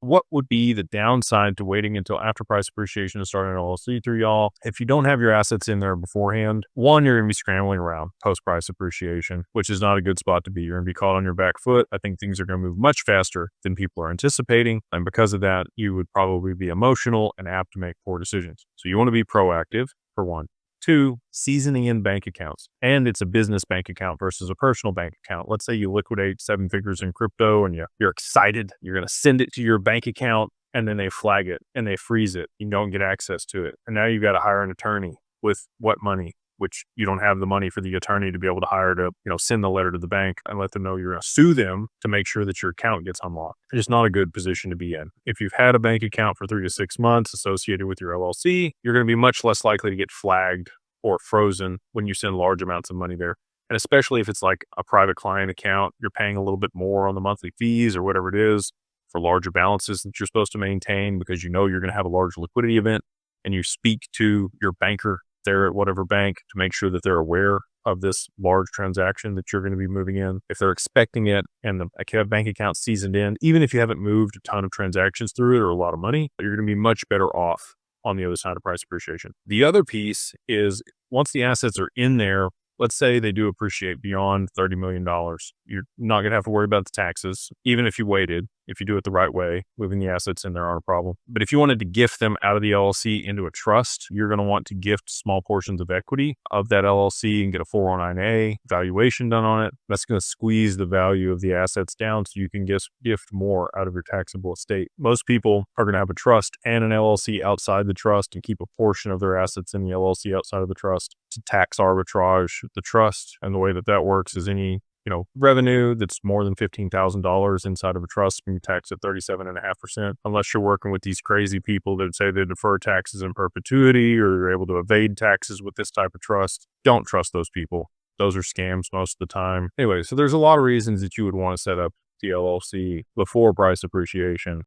what would be the downside to waiting until after price appreciation to start an LLC through y'all? If you don't have your assets in there beforehand, one, you're going to be scrambling around post price appreciation, which is not a good spot to be. You're going to be caught on your back foot. I think things are going to move much faster than people are anticipating. And because of that, you would probably be emotional and apt to make poor decisions. So you want to be proactive, for one. Two, seasoning in bank accounts. And it's a business bank account versus a personal bank account. Let's say you liquidate 7 figures in crypto and you're excited. You're going to send it to your bank account and then they flag it and they freeze it. You don't get access to it. And now you've got to hire an attorney with what money? Which you don't have the money for the attorney to be able to hire to, send the letter to the bank and let them know you're going to sue them to make sure that your account gets unlocked. It's not a good position to be in. If you've had a bank account for 3 to 6 months associated with your LLC, you're going to be much less likely to get flagged or frozen when you send large amounts of money there. And especially if it's like a private client account, you're paying a little bit more on the monthly fees or whatever it is for larger balances that you're supposed to maintain because you're going to have a large liquidity event, and you speak to your banker there at whatever bank to make sure that they're aware of this large transaction that you're going to be moving in. If they're expecting it and the bank account seasoned in, even if you haven't moved a ton of transactions through it or a lot of money, you're going to be much better off on the other side of price appreciation. The other piece is once the assets are in there, let's say they do appreciate beyond $30 million. You're not going to have to worry about the taxes, even if you waited. If you do it the right way, moving the assets in there aren't a problem. But if you wanted to gift them out of the LLC into a trust, you're going to want to gift small portions of equity of that LLC and get a 409A valuation done on it. That's going to squeeze the value of the assets down so you can gift more out of your taxable estate. Most people are going to have a trust and an LLC outside the trust and keep a portion of their assets in the LLC outside of the trust to tax arbitrage the trust. And the way that works is any revenue that's more than $15,000 inside of a trust when you tax at 37.5%, unless you're working with these crazy people that say they defer taxes in perpetuity or you're able to evade taxes with this type of trust. Don't trust those people. Those are scams most of the time. Anyway, so there's a lot of reasons that you would want to set up the LLC before price appreciation.